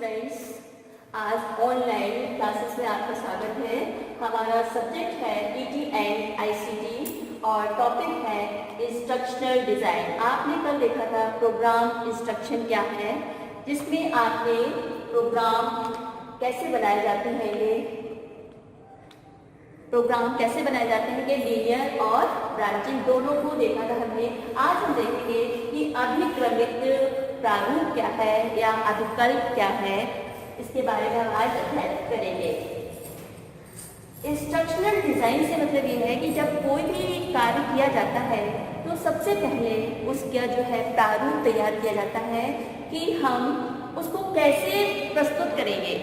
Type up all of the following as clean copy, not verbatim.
Friends, आज online classes में आपका स्वागत है। हमारा सब्जेक्ट है ईटी एंड आईसीटी और टॉपिक है इंस्ट्रक्शनल डिज़ाइन। आपने कल देखा था प्रोग्राम इंस्ट्रक्शन क्या है, जिसमें आपने प्रोग्राम कैसे बनाए जाते हैं, ये प्रोग्राम कैसे बनाए जाते हैं कि लीनियर और ब्रांचिंग दोनों को देखा था हमने। आज हम देखेंगे कि अभिक्रमित प्रारूप क्या है या अभिकल्प क्या है, इसके बारे में हम आज अध्ययन करेंगे। इंस्ट्रक्शनल डिज़ाइन से मतलब ये है कि जब कोई भी कार्य किया जाता है तो सबसे पहले उसका जो है प्रारूप तैयार किया जाता है कि हम उसको कैसे प्रस्तुत करेंगे,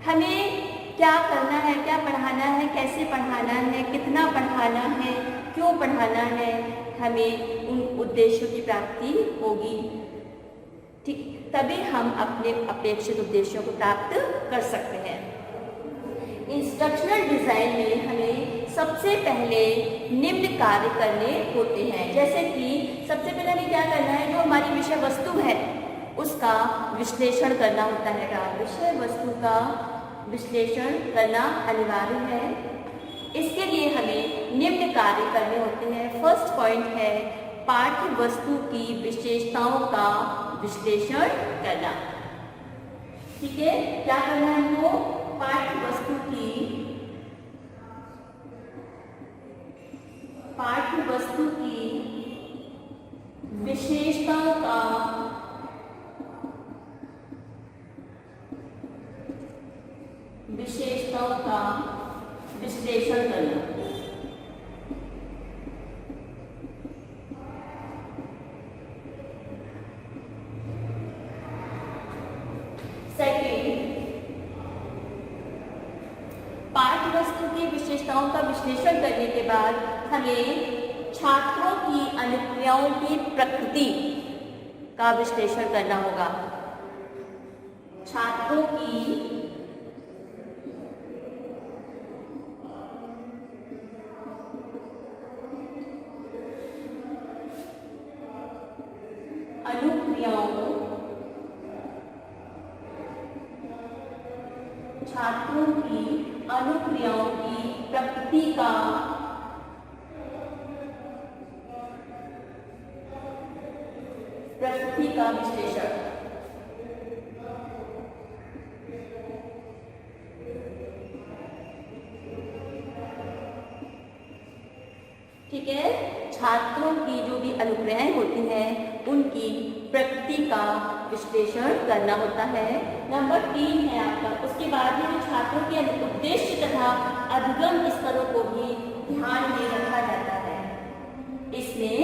हमें क्या करना है, क्या पढ़ाना है, कैसे पढ़ाना है, कितना पढ़ाना है, क्यों पढ़ाना है, हमें उन उद्देश्यों की प्राप्ति होगी, ठीक, तभी हम अपने अपेक्षित उद्देश्यों को प्राप्त कर सकते हैं। इंस्ट्रक्शनल डिज़ाइन में हमें सबसे पहले निम्न कार्य करने होते हैं, जैसे कि सबसे पहले हमें क्या करना है, जो हमारी विषय वस्तु है उसका विश्लेषण करना होता है। विषय वस्तु का विश्लेषण करना अनिवार्य है। इसके लिए हमें निम्न कार्य करने होते हैं। फर्स्ट पॉइंट है पाठ्य वस्तु की विशेषताओं का विश्लेषण करना। ठीक है, क्या करना है हमको, पाठ्य वस्तु की विशेषताओं का विश्लेषण करना। सेकेंड, पाठ्य वस्तु की विशेषताओं का विश्लेषण करने के बाद हमें छात्रों की अनुक्रियाओं की प्रकृति का विश्लेषण करना होगा। छात्रों की अनुक्रियाओं की प्रकृति का विश्लेषण। ठीक है, छात्रों की जो भी अनुक्रियाएं होती हैं उनकी प्रकृति का विश्लेषण करना होता है। नंबर 3 है आपका, उसके बाद में जो छात्रों के उद्देश्य तथा अधिगम स्तरों को भी ध्यान में रखा जाता है। इसमें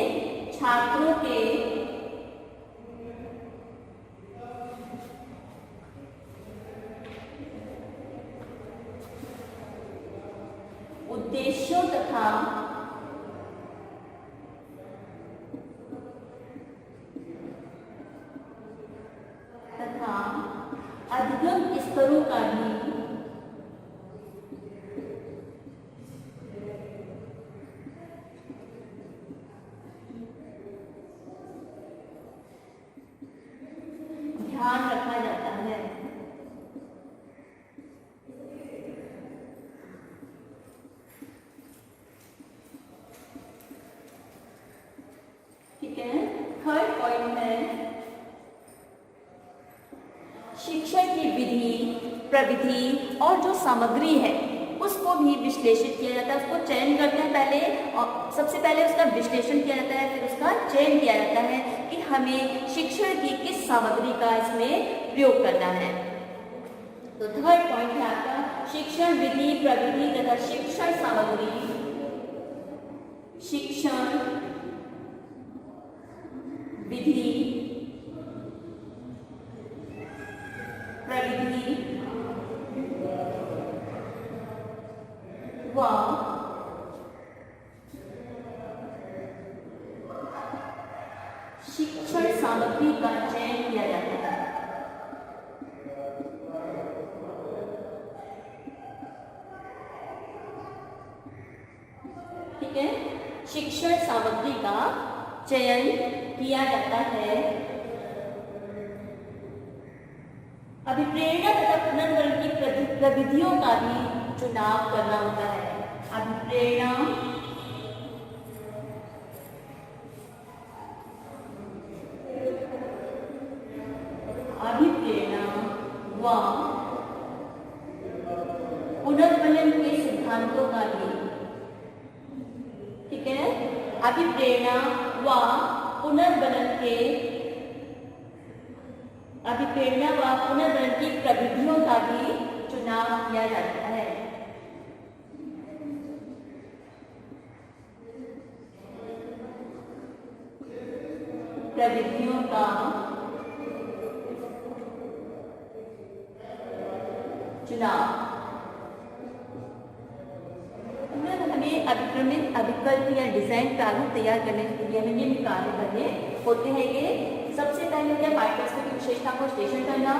छात्रों के उद्देश्यों तथा अधिगम स्तरों का भी ध्यान रखा जाता है। ठीक है, थर्ड पॉइंट है शिक्षण की विधि, प्रविधि और जो सामग्री है उसको भी विश्लेषित किया जाता है। उसको चयन करते हैं पहले, और सबसे पहले उसका विश्लेषण किया जाता है, फिर उसका चयन किया जाता है कि हमें शिक्षण की किस सामग्री का इसमें प्रयोग करना है। तो थर्ड पॉइंट है आपका शिक्षण विधि, प्रविधि तथा शिक्षण सामग्री। शिक्षण विधि, प्रविधि व शिक्षण सामग्री का चयन किया जाता है। ठीक है, शिक्षण सामग्री का चयन किया जाता है अभिप्रेरणा तथा पुनर्वरण की प्रविधियों का भी चुनाव करना होता है। अभिप्रेरणा व पुनर्वलन के सिद्धांतों का भी, ठीक है, अभिप्रेरणा व पुनर्वलन की प्रविधियों का भी चुनाव किया जाता है। प्रविधियों का चुनाव। हमें अभिक्रमित अभिकल्प या डिजाइन प्रारूप तैयार करने के लिए हमें निम्न कार्य करने होते हैं। ये सबसे पहले क्या, पाठ्यपुस्तक की विशेषता को विश्लेषण करना।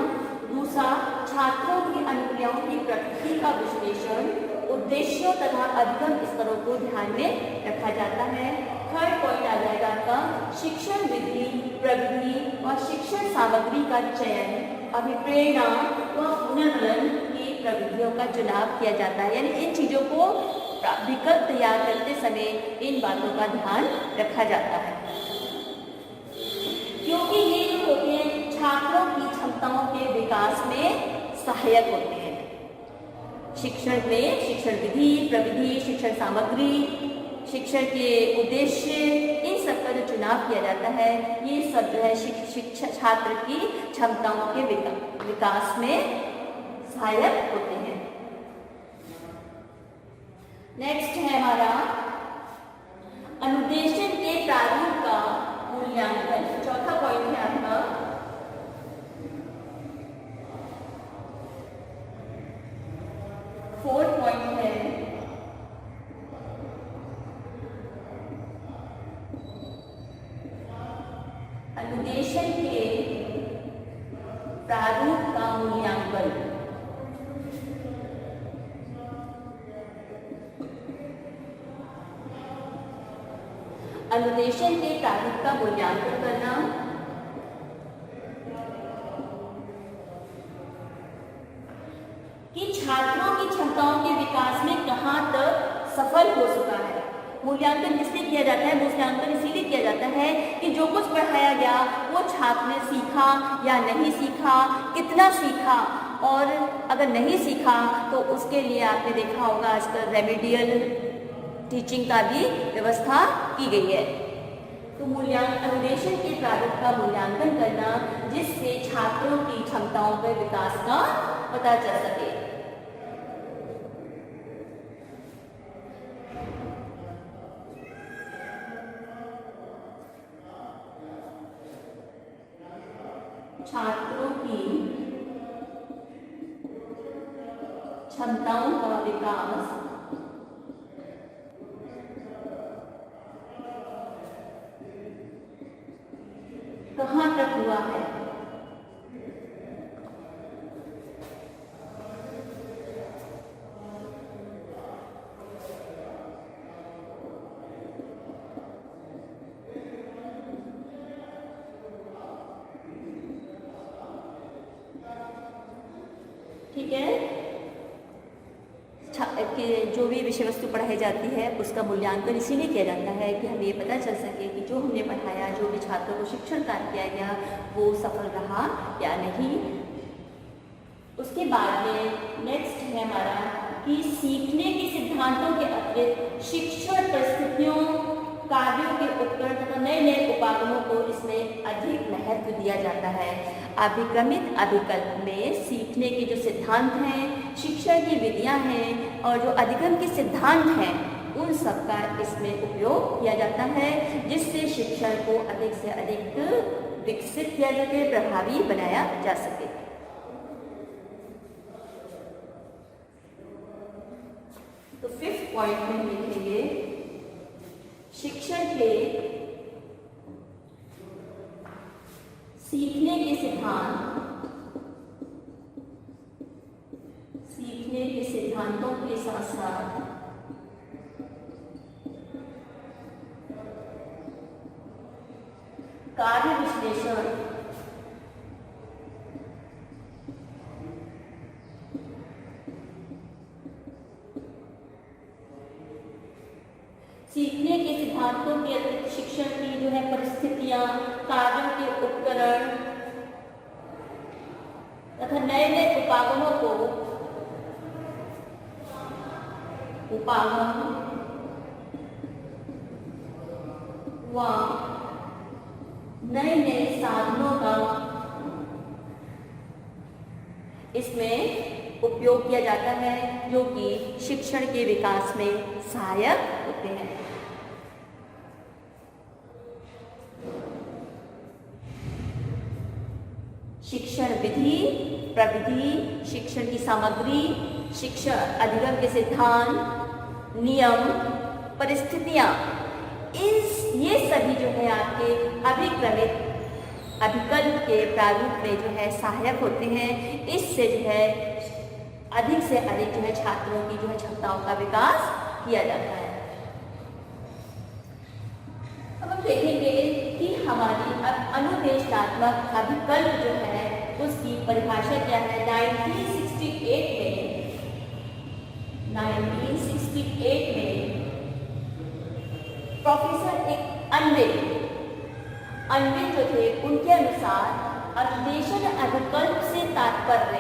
दूसरा, छात्रों की अनुक्रियाओं की प्रकृति का विश्लेषण, उद्देश्यों तथा अधिगम स्तरों को ध्यान में रखा जाता है। थर्ड पॉइंट आ जाएगा आपका शिक्षण विधि, प्रविधि और शिक्षण सामग्री का चयन, अभिप्रेरणा व पुनर्वलन की प्रविधियों का चुनाव किया जाता है। यानी इन चीजों को विकल्प तैयार करते समय इन बातों का ध्यान रखा जाता है, क्योंकि ये जो होते हैं छात्रों की क्षमताओं के विकास में सहायक होते हैं। शिक्षण में शिक्षण विधि, प्रविधि, शिक्षण सामग्री, शिक्षण के उद्देश्य, इन सब का जो चुनाव किया जाता है, ये सब जो है शिक्षा छात्र की क्षमताओं के विकास में सहायक होते हैं। नेक्स्ट है हमारा अनुदेशन के प्रारूप का मूल्यांकन। चौथा पॉइंट है आपका फोर्थ पॉइंट है अनुदेशन के प्रारूप का मूल्यांकन। अनुदेशन के प्रारूप का मूल्यांकन करना, कि छात्रों की क्षमताओं के विकास में कहां तक सफल हो चुका है। मूल्यांकन किसलिए किया जाता है? मूल्यांकन इसीलिए किया जाता है कि जो कुछ पढ़ाया गया वो छात्र ने सीखा या नहीं सीखा, कितना सीखा, और अगर नहीं सीखा तो उसके लिए आपने देखा होगा आजकल रेमेडियल टीचिंग का भी व्यवस्था की गई है। तो अनुदेशन के प्रारूप का मूल्यांकन करना, जिससे छात्रों की क्षमताओं पर विकास का पता चल सके। छात्रों की क्षमताओं का विकास कहां तक हुआ है। ठीक है, कि जो भी विषय वस्तु पढ़ाई जाती है उसका मूल्यांकन इसीलिए किया जाता है कि हमें ये पता चल सके कि जो हमने पढ़ाया, जो भी छात्रों को शिक्षण कार्य किया गया वो सफल रहा या नहीं। उसके बाद में नेक्स्ट है हमारा कि सीखने के सिद्धांतों के अतिरिक्त शिक्षण परिस्थितियों, कार्यों के उपकरण तथा नए नए उपागमों को इसमें अधिक महत्व दिया जाता है। अभिक्रमित अभिकल्प में सीखने के जो सिद्धांत हैं, शिक्षण की विधियां हैं और जो अधिगम के सिद्धांत हैं, उन सब का इसमें उपयोग किया जाता है, जिससे शिक्षण को अधिक से अधिक विकसित किया जा सके, प्रभावी बनाया जा सके। तो फिफ्थ पॉइंट में लिखेंगे शिक्षण के सीखने के सिद्धांतों के साथ साथ कार्य विश्लेषण सीखने के सिद्धांतों के अतिरिक्त शिक्षण की जो है परिस्थितियां, कार्यों के उपकरण तथा नए नए उपागमों को उपागम व नए नए साधनों का इसमें उपयोग किया जाता है, जो कि शिक्षण के विकास में सहायक होते हैं। शिक्षण विधि, प्रविधि, शिक्षण की सामग्री, शिक्षण अधिगम के सिद्धांत, नियम, परिस्थितियां, ये सभी जो है आपके अभिक्रमित अभिकल्प के प्रारूप में जो है सहायक होते हैं। इससे जो है अधिक से अधिक जो है छात्रों की जो है क्षमताओं का विकास किया जाता है। अब हम देखेंगे कि हमारी अनुदेशात्मक अभिकल्प जो है उसकी परिभाषा क्या है। 1968 में प्रोफेसर अनविन जो थे, उनके अनुसार अनुदेशन अभिकल्प से तात्पर्य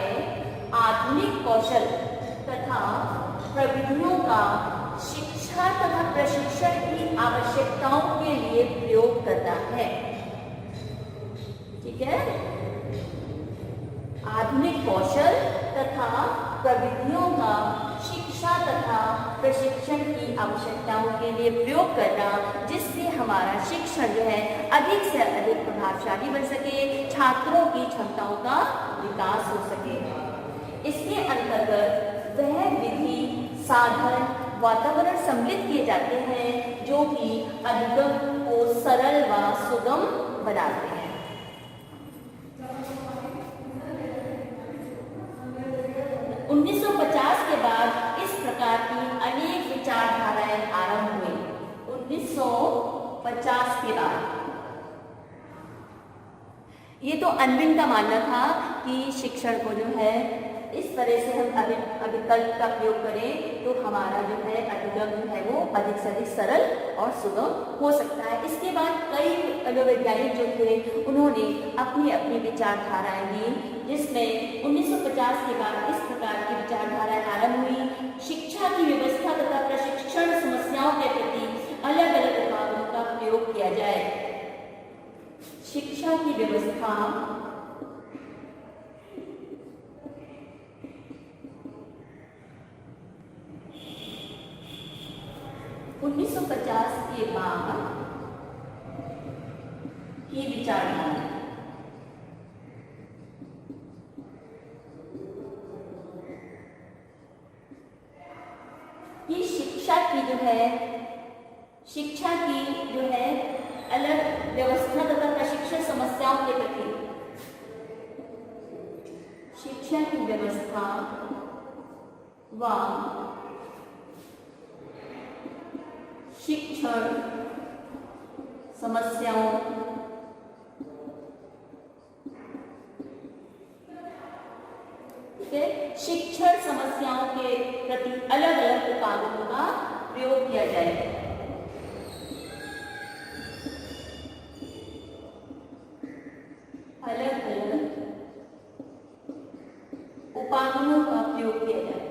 आधुनिक कौशल तथा प्रविधियों का शिक्षा तथा प्रशिक्षण की आवश्यकताओं के लिए प्रयोग करना है। ठीक है, आधुनिक कौशल तथा प्रविधियों का शिक्षा तथा प्रशिक्षण की आवश्यकताओं के लिए प्रयोग करना, जिससे हमारा शिक्षण जो है अधिक से अधिक प्रभावशाली बन सके, छात्रों की क्षमताओं का विकास हो सके। इसके अंतर्गत वह विधि, साधन, वातावरण सम्मिलित किए जाते हैं जो कि अधिगम को सरल व सुगम बनाते हैं। के बाद इस प्रकार की अनेक विचारधाराएं आरंभ हुई। 1950 के बाद ये तो अनविन का मानना था कि शिक्षण को जो है इस तरह से हम अभिकल्प का प्रयोग करें तो हमारा जो है अधिगम जो है वो अधिक से अधिक सरल और सुगम हो सकता है। इसके बाद कई वैज्ञानिक जो थे उन्होंने अपनी अपनी विचारधाराएं दी, जिसमें 1950 के बाद इस प्रकार की विचारधाराएं आरंभ हुई। शिक्षा की व्यवस्था तथा प्रशिक्षण समस्याओं के प्रति अलग अलग उपायों का प्रयोग किया जाए। शिक्षा की व्यवस्था, 1950 के बाद की विचारधारा कि शिक्षा की जो है अलग व्यवस्था तथा प्रशिक्षण समस्याओं के प्रति शिक्षा की व्यवस्था व शिक्षण समस्याओं शिक्षण समस्याओं के प्रति अलग अलग उपायों का प्रयोग किया जाए। अलग अलग उपायों का प्रयोग किया जाए।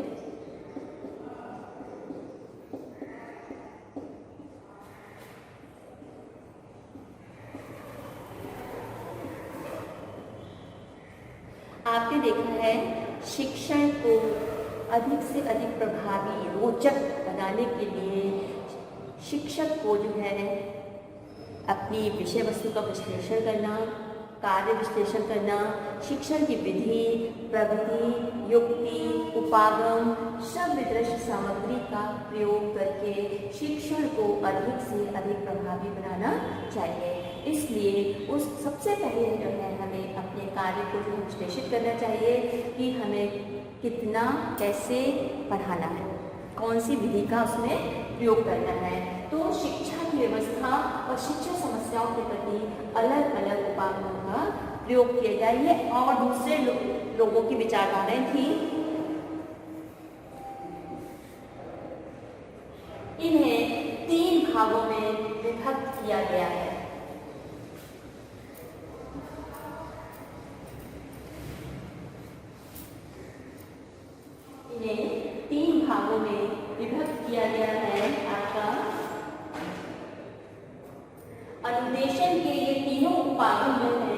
आपने देखा है शिक्षण को अधिक से अधिक प्रभावी, रोचक बनाने के लिए शिक्षक को जो है अपनी विषय वस्तु का विश्लेषण करना, कार्य विश्लेषण करना, शिक्षण की विधि, प्रविधि, युक्ति, उपागम, शब्द दृश्य सामग्री का प्रयोग करके शिक्षण को अधिक से अधिक प्रभावी बनाना चाहिए। इसलिए उस सबसे पहले जो है हमें अपने कार्य को जो विश्लेषित करना चाहिए कि हमें कितना, कैसे पढ़ाना है, कौन सी विधि का उसमें प्रयोग करना है। तो शिक्षा की व्यवस्था और शिक्षा समस्याओं के प्रति अलग अलग उपायों का प्रयोग किया जाए। और दूसरे लोगों की विचारधाराएं थी, इन्हें 3 भागों में विभक्त किया गया है। इन्हें 3 भागों में विभक्त किया गया है। आपका अनुदेशन के ये तीनों उपागम जो है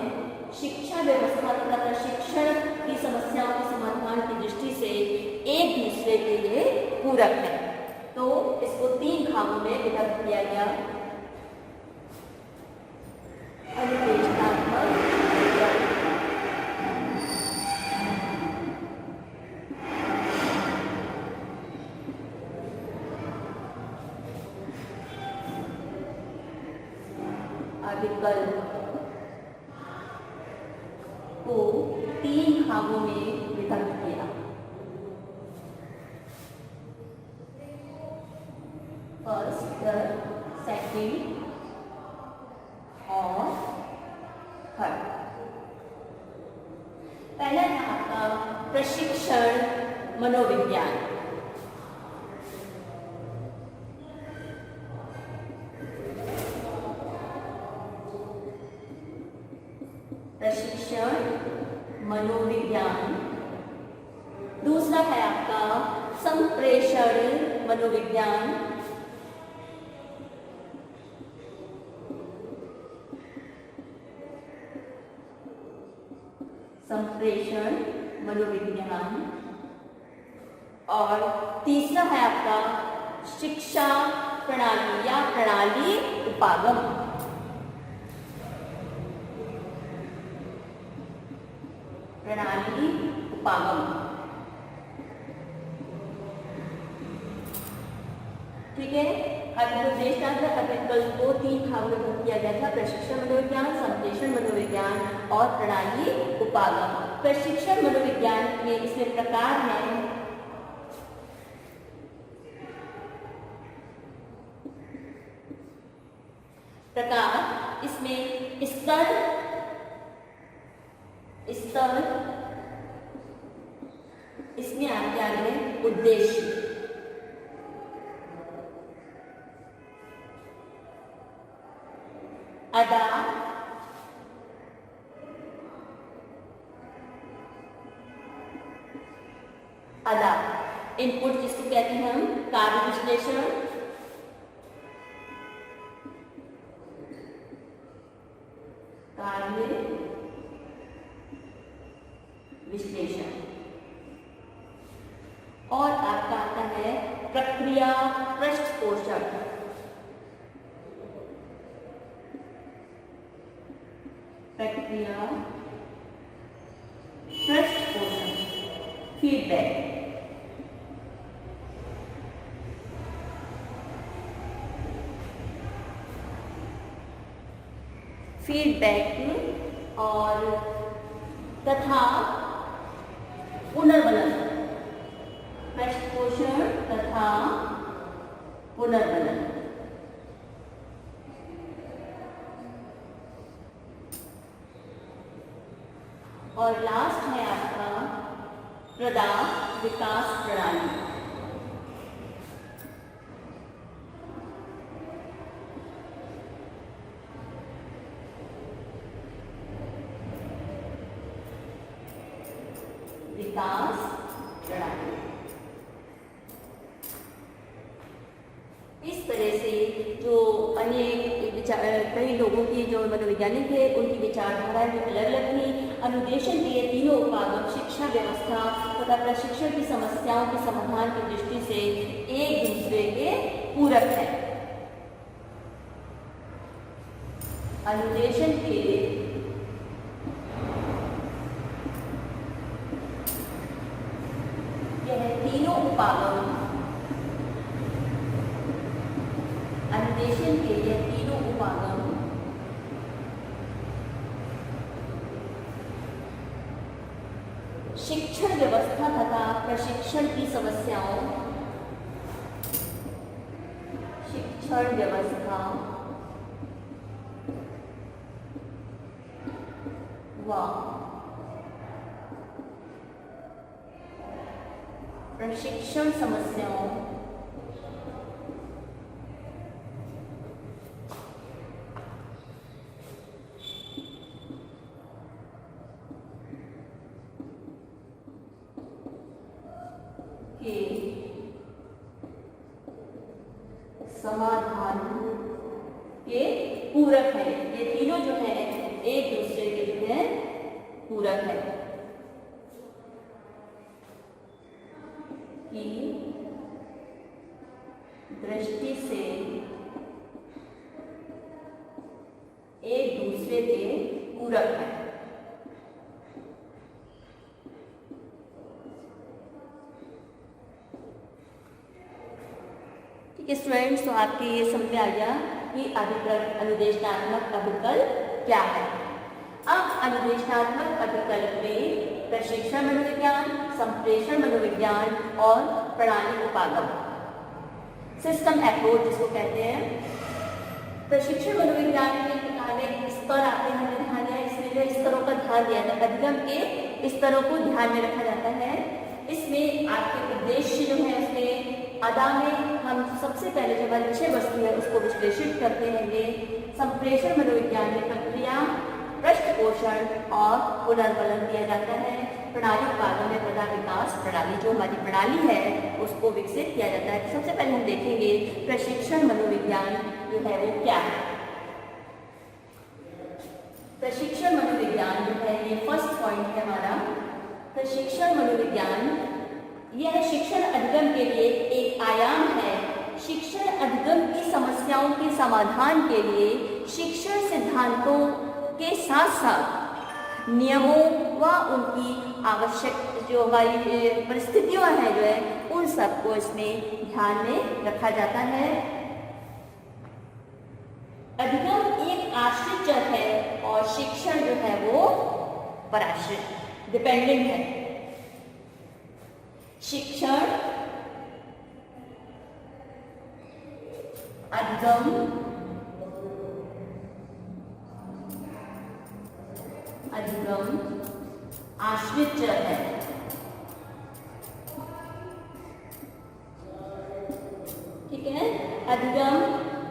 शिक्षा व्यवस्था तथा प्रशिक्षण की समस्याओं के समाधान की दृष्टि से एक दूसरे के लिए पूरक है। तो इसको 3 भागों में विभक्त किया गया। अनुदेशनात्मक विकल्प को 3 भागों में विभक्त किया। फर्स्ट, सेकंड और थर्ड। पहला था आपका प्रशिक्षण मनोविज्ञान। प्रशिक्षण मनोविज्ञान। दूसरा है आपका संप्रेषण मनोविज्ञान। संप्रेषण मनोविज्ञान। और तीसरा है आपका शिक्षा प्रणाली या प्रणाली उपागम। प्रणाली उपागम। ठीक है। अनुदेशनात्मक विकल्प को 3 भागों में विभक्त किया गया था। प्रशिक्षण मनोविज्ञान, संप्रेषण मनोविज्ञान और प्रणाली उपागम। प्रशिक्षण मनोविज्ञान के इसमें प्रकार हैं। प्रकार इसमें स्तर इसमें आगे आ रहे हैं उद्देश्य, अदा, इनपुट जिसको कहते हैं हम कार्य विश्लेषण, कार्य विश्लेषण। और आपका आता है प्रक्रिया पृष्ठपोषक। प्रक्रिया पृष्ठपोषक, फीडबैक। फीडबैक और तथा पुनर्बलन। पृष्ठपोषण तथा पुनर्बलन। और लास्ट है आपका प्रदा विकास प्रणाली। विकास प्रणाली। इस तरह से जो अनेक विचार, कई लोगों की जो मनोवैज्ञानिक है उनकी विचारधाराएं जो अलग अलग थी। अनुदेशन के ये तीनों उपागम शिक्षा व्यवस्था तथा प्रशिक्षण की समस्याओं के समाधान की दृष्टि से एक दूसरे के पूरक है। अनुदेशन के यह तीनों उपागम, अनुदेशन के यह तीनों उपागम शिक्षण व्यवस्था तथा प्रशिक्षण की समस्याओं, शिक्षण व्यवस्था व प्रशिक्षण समस्याओं समाधान के पूरक है। ये तीनों जो है एक दूसरे के जो है पूरक है की दृष्टि से एक दूसरे के पूरक है। ठीक है स्टूडेंट्स, तो आपके ये समझ में आ गया कि अनुदेशनात्मक अभिकल्प क्या है। अब अनुदेशनात्मक अभिकल्प में प्रशिक्षण मनोविज्ञान, संप्रेषण मनोविज्ञान और प्रणाली उपागम, सिस्टम अप्रोच जिसको कहते हैं। प्रशिक्षण मनोविज्ञान में अनेक स्तर आते हैं, हमने ध्यान दिया, इसमें जो स्तरों का ध्यान दिया जाता है, अधिगम के स्तरों को ध्यान में रखा जाता है। इसमें आपके उद्देश्य जो है उसमें अदा में हम सबसे पहले जो हमारी विषय वस्तु है उसको विश्लेषित करते हैं। ये संप्रेषण मनोविज्ञान में प्रक्रिया, पृष्ठपोषण और पुनर्वलन दिया जाता है। प्रणाली उपागम में प्रदा विकास प्रणाली, जो हमारी प्रणाली है उसको विकसित किया जाता है। सबसे पहले हम देखेंगे प्रशिक्षण मनोविज्ञान जो है वो क्या है। प्रशिक्षण मनोविज्ञान जो है ये फर्स्ट पॉइंट है हमारा। प्रशिक्षण मनोविज्ञान यह शिक्षण अधिगम के लिए एक आयाम है। शिक्षण अधिगम की समस्याओं के समाधान के लिए शिक्षण सिद्धांतों के साथ साथ नियमों व उनकी आवश्यक जो हमारी परिस्थितियां हैं जो है उन सबको इसमें ध्यान में रखा जाता है। अधिगम एक आश्रित चर है और शिक्षण जो है वो पराश्रित डिपेंडेंट है। शिक्षण अधिगम आश्रित चर है। ठीक है, अधिगम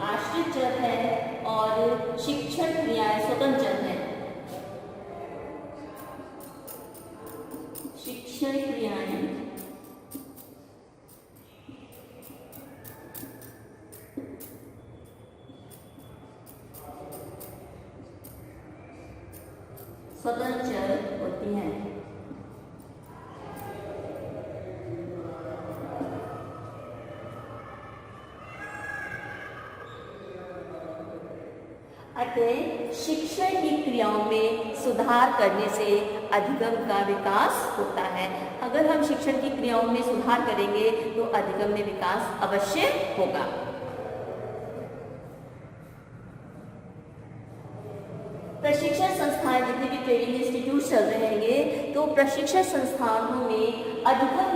आश्रित चर है और शिक्षण क्रियाएं स्वतंत्र चर है। शिक्षण क्रियाएं स्वतंत्र होती हैं। अतः शिक्षण की क्रियाओं में सुधार करने से अधिगम का विकास होता है। अगर हम शिक्षण की क्रियाओं में सुधार करेंगे तो अधिगम में विकास अवश्य होगा। प्रशिक्षण संस्थान जितने भी ट्रेनिंग इंस्टीट्यूट चल रहे हैं तो प्रशिक्षण संस्थानों में अधिगम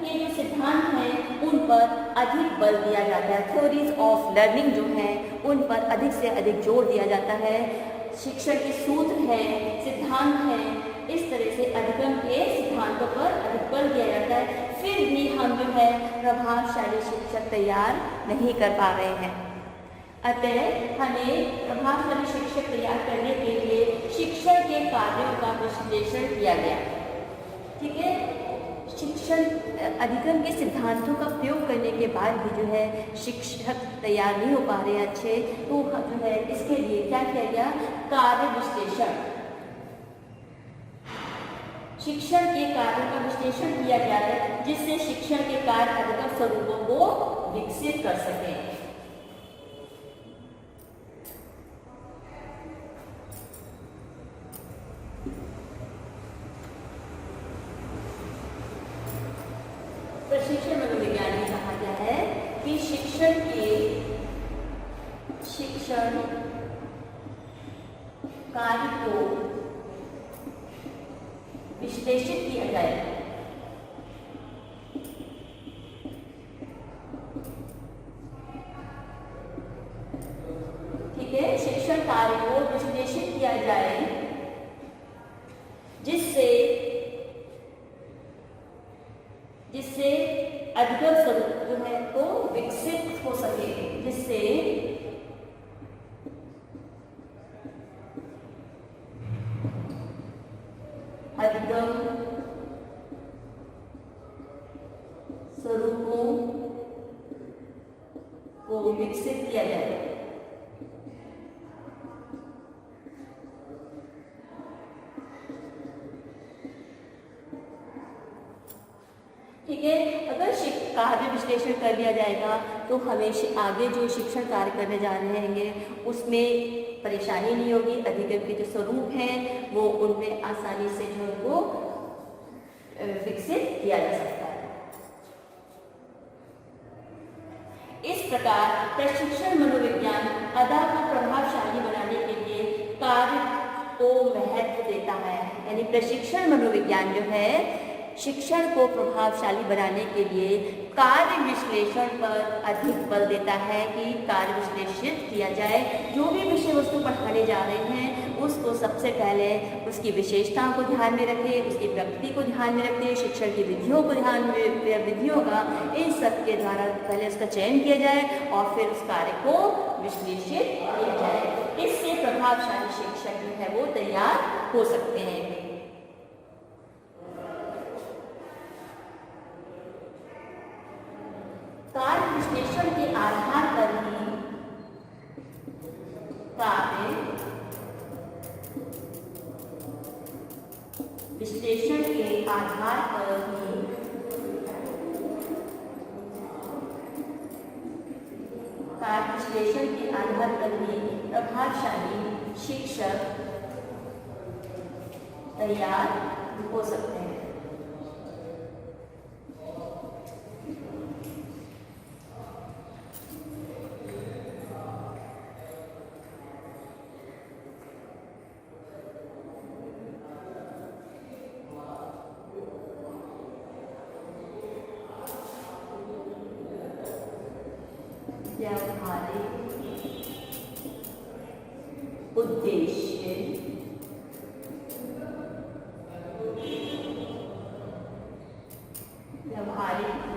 के जो सिद्धांत हैं उन पर अधिक बल दिया जाता है। थ्योरीज ऑफ लर्निंग जो है उन पर अधिक से अधिक जोर दिया जाता है। शिक्षण के सूत्र हैं, सिद्धांत हैं, इस तरह से अधिगम के सिद्धांतों पर अधिक बल दिया जाता है। फिर भी हम जो है प्रभावशाली शिक्षक तैयार नहीं कर पा रहे हैं। अतः हमें प्रभावशाली शिक्षक तैयार करने के लिए शिक्षण के कार्यों का विश्लेषण किया गया। ठीक है, शिक्षण अधिगम के सिद्धांतों का प्रयोग करने के बाद भी जो है शिक्षक तैयार नहीं हो पा रहे हैं अच्छे, तो जो है इसके लिए क्या किया गया, कार्य विश्लेषण, शिक्षण के कार्यों का विश्लेषण किया गया है जिससे शिक्षण के कार्य अधिगम स्वरूपों को विकसित कर सकें। प्रशिक्षण मनोविज्ञान में कहा गया है कि शिक्षण कार्य को विश्लेषित किया जाए। ठीक है, शिक्षण कार्य को विश्लेषित किया जाए जिससे अधिगम स्वरूप जो है वो विकसित हो सके, जिससे अधिगम स्वरूपों को को विकसित किया जाए। ठीक है, अगर कार्य विश्लेषण कर लिया जाएगा तो हमें आगे जो शिक्षण कार्य करने जा रहे हैं उसमें परेशानी नहीं होगी। अधिगम के जो स्वरूप हैं वो उनमें आसानी से जो उनको विकसित किया जा सकता है। इस प्रकार प्रशिक्षण मनोविज्ञान अदा को प्रभावशाली बनाने के लिए कार्य को महत्व देता है। यानी प्रशिक्षण मनोविज्ञान जो है शिक्षण को प्रभावशाली बनाने के लिए कार्य विश्लेषण पर अधिक बल देता है कि कार्य विश्लेषित किया जाए। जो भी विषय वस्तु पढ़ाने जा रहे हैं उसको सबसे पहले उसकी विशेषताओं को ध्यान में रखें, उसकी प्रकृति को ध्यान में रखें, शिक्षण की विधियों को ध्यान में, विधियों का इन सब के द्वारा पहले उसका चयन किया जाए और फिर उस कार्य को विश्लेषित किया जाए। इससे प्रभावशाली शिक्षक जो है वो तैयार हो सकते हैं। कार्य विश्लेषण के आधार पर ही कार्य विश्लेषण के आधार पर ही कार्य विश्लेषण के आधार पर ही प्रभावशाली शिक्षक तैयार हो सकते हैं। व्यावहारिक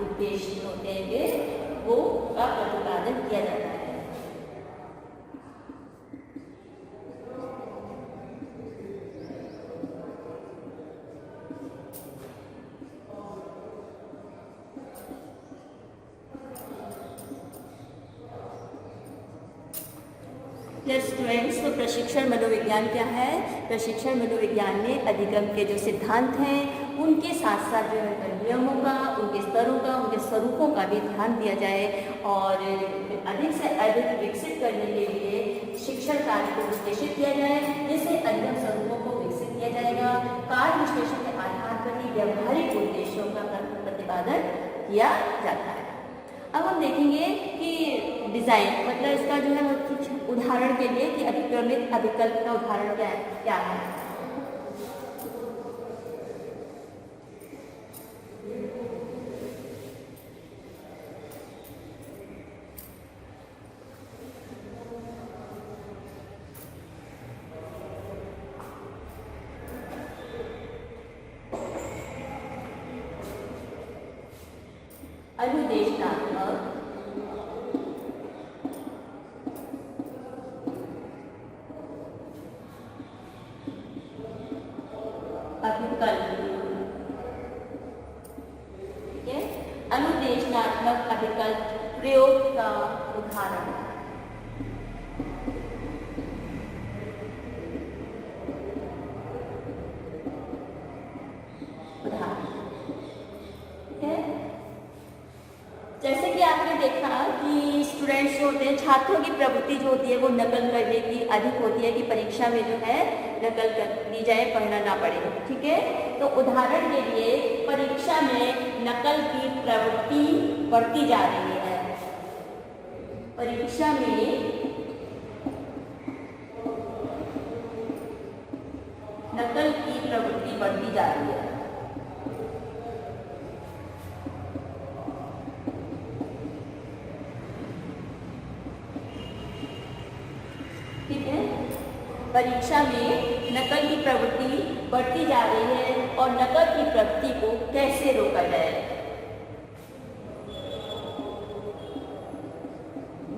उद्देश्य होते हैं वो का प्रतिपादन किया जाता है। स्टूडेंट्स, तो प्रशिक्षण मनोविज्ञान क्या है? प्रशिक्षण मनोविज्ञान में अधिगम के जो सिद्धांत हैं उनके साथ साथ जो है नियमों का, उनके स्तरों का, उनके स्वरूपों का भी ध्यान दिया जाए और अधिक से अधिक विकसित करने के लिए शिक्षण कार्य को विश्लेषित किया जाए, जिससे अधिगम स्वरूपों को विकसित किया जाएगा। कार्य विश्लेषण के आधार पर ही व्यावहारिक उद्देश्यों का प्रतिपादन किया जाता है। अब हम देखेंगे कि डिज़ाइन मतलब इसका जो है कुछ उदाहरण के लिए कि अतिक्रमित अभिकल्प का उदाहरण क्या है। अनुदेशात्मक अभिकल्प, ठीक है, अनुदेशात्मक अभिकल्प प्रयोग का उदाहरण। जैसे कि आपने देखा कि स्टूडेंट्स जो होते हैं, छात्रों की प्रवृत्ति जो होती है वो नकल करने की अधिक होती है कि परीक्षा में जो है नकल कर दी जाए, पढ़ना ना पड़े। ठीक है, तो उदाहरण के लिए परीक्षा में नकल की प्रवृत्ति बढ़ती जा रही है। परीक्षा में नकल की प्रवृत्ति बढ़ती जा रही है। ठीक है, परीक्षा में नकल की प्रवृत्ति बढ़ती जा रही है और नकल की प्रवृत्ति को कैसे रोका जाए?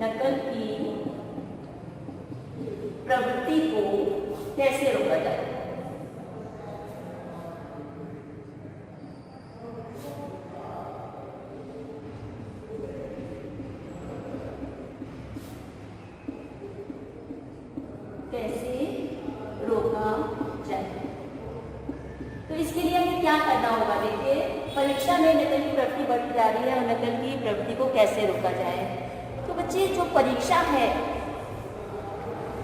नकल की प्रवृत्ति को कैसे रोका जाए? में नकल की प्रवृत्ति बढ़ती जा रही है और नकल की प्रवृत्ति को कैसे रोका जाए। तो बच्चे जो परीक्षा है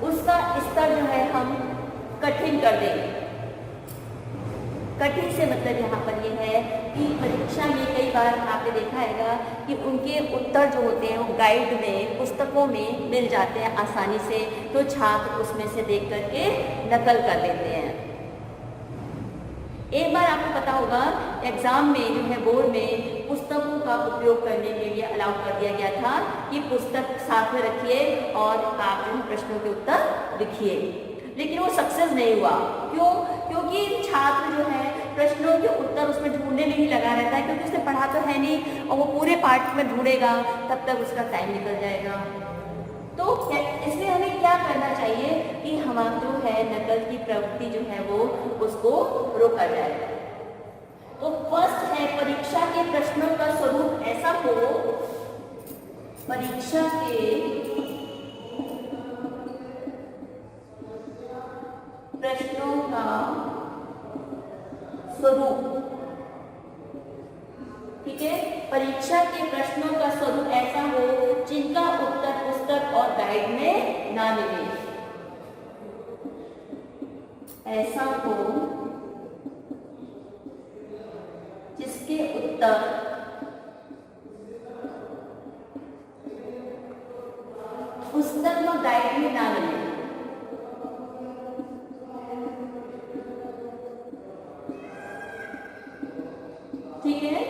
उसका स्तर जो है हम कठिन कर देंगे। कठिन से मतलब यहाँ पर ये है कि परीक्षा में कई बार आपने देखा है कि उनके उत्तर जो होते हैं वो गाइड में, पुस्तकों में मिल जाते हैं आसानी से, तो छात्र उसमें से देख करके नकल कर लेते हैं। एक बार आपको पता होगा एग्जाम में जो है बोर्ड में पुस्तकों का उपयोग करने के लिए अलाउ कर दिया गया था कि पुस्तक साथ में रखिए और आप जो प्रश्नों के उत्तर लिखिए, लेकिन वो सक्सेस नहीं हुआ। क्यों? क्योंकि छात्र जो है प्रश्नों के उत्तर उसमें ढूंढने में ही लगा रहता है, क्योंकि उसने पढ़ा तो है नहीं और वो पूरे पार्ट में ढूंढेगा तब तक उसका टाइम निकल जाएगा। तो इसलिए हमें क्या करना चाहिए कि हम जो है नकल की प्रवृत्ति जो है वो उसको रोका जाए। तो फर्स्ट है परीक्षा के प्रश्नों का स्वरूप ऐसा हो, परीक्षा के प्रश्नों का स्वरूप, ठीक है, परीक्षा के प्रश्नों का स्वरूप ऐसा हो जिनका उत्तर पुस्तक और गाइड में ना मिले। ऐसा हो जिसके उत्तर पुस्तक और गाइड में ना मिले। ठीक है,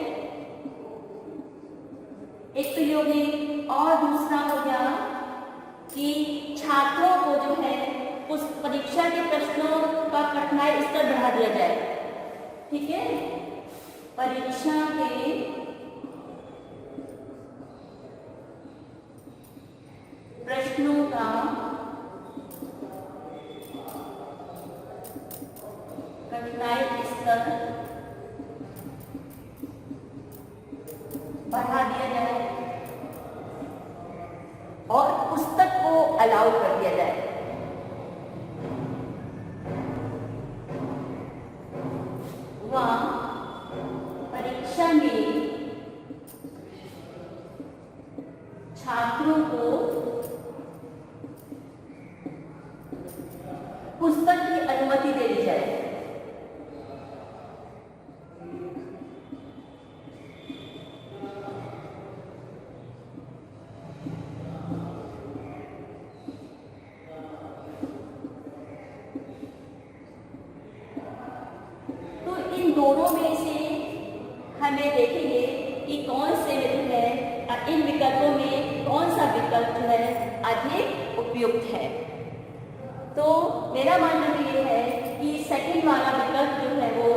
एक तो ये हो गई, और दूसरा हो गया कि छात्रों को जो है उस परीक्षा के प्रश्नों का कठिनाई स्तर बढ़ा दिया जाए। ठीक है, परीक्षा के प्रश्नों का कठिनाई स्तर बढ़ा दिया जाए और पुस्तक को अलाउ कर दिया जाए। वह परीक्षा में छात्रों को पुस्तक की अनुमति दे दी जाए। दोनों में से हमें देखेंगे कि कौन से जो है इन विकल्पों में कौन सा विकल्प जो है अधिक उपयुक्त है। तो मेरा मानना ये है कि सेकंड वाला विकल्प जो है वो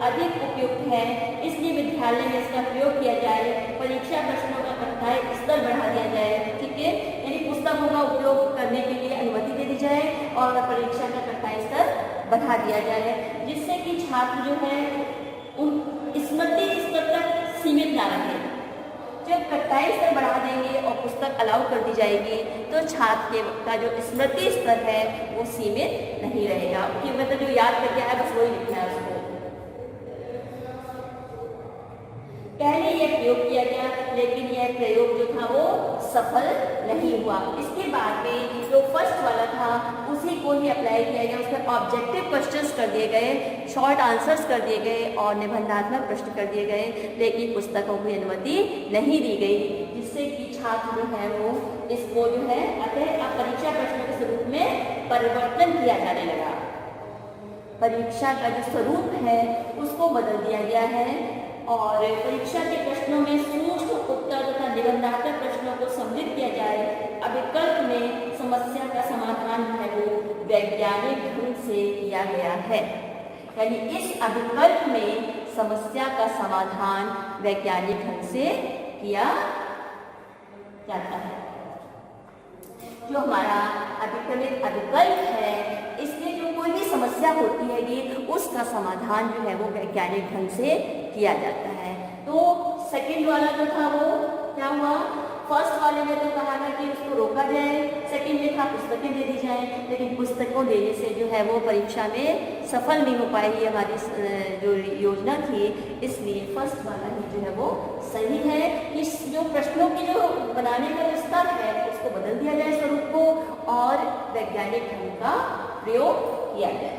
अधिक उपयुक्त है, इसलिए विद्यालय में इसका प्रयोग किया जाए। परीक्षा प्रश्नों का कठिनाई स्तर बढ़ा दिया जाए। ठीक है, यानी पुस्तकों का उपयोग करने के लिए अनुमति दे दी जाए और परीक्षा का कठिनाई स्तर बढ़ा दिया जाए, जिससे कि छात्र जो है उन स्मृति स्तर तक सीमित ना रहे। जब कठिनाई स्तर बढ़ा देंगे और पुस्तक अलाउ कर दी जाएगी तो छात्र का जो स्मृति स्तर है वो सीमित नहीं रहेगा, कि मतलब जो याद करके आया बस वही लिखना है उसको। पहले यह प्रयोग किया गया, लेकिन यह प्रयोग जो था वो सफल नहीं हुआ। इसके बाद में जो फर्स्ट वाला था उसी को ही अप्लाई किया गया। उसमें ऑब्जेक्टिव क्वेश्चंस कर दिए गए, शॉर्ट आंसर्स कर दिए गए और निबंधात्मक प्रश्न कर दिए गए, लेकिन पुस्तकों की अनुमति नहीं दी गई, जिससे कि छात्र जो है वो इसको जो है अतः परीक्षा प्रश्नों के स्वरूप में परिवर्तन किया जाने लगा। परीक्षा का जो स्वरूप है उसको बदल दिया गया है और परीक्षा के प्रश्नों में सूक्ष्म उत्तर तथा निबंधात्मक प्रश्नों को सम्मिलित किया जाए। अभिकल्प में समस्या का समाधान है वो वैज्ञानिक ढंग से किया गया है, यानी इस अभिकल्प में समस्या का समाधान वैज्ञानिक ढंग से किया जाता है। जो हमारा अभिक्रमित अभिकल्प है, इसमें जो कोई भी समस्या होती है ये उसका समाधान जो है वो वैज्ञानिक ढंग से किया जाता है। तो सेकंड वाला जो था वो क्या हुआ, फर्स्ट वाले में तो कहा था कि उसको रोका जाए, सेकंड में था पुस्तकें दे दी जाए, लेकिन पुस्तकों देने से जो है वो परीक्षा में सफल नहीं हो पाई हमारी जो योजना थी, इसलिए फर्स्ट वाला ही जो है वो सही है। इस जो प्रश्नों की जो बनाने का स्तर है उसको बदल दिया जाए स्वरूप को, और वैज्ञानिक ढंग का प्रयोग किया जाए।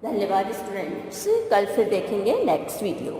धन्यवाद स्टूडेंट्स, कल फिर देखेंगे नेक्स्ट वीडियो।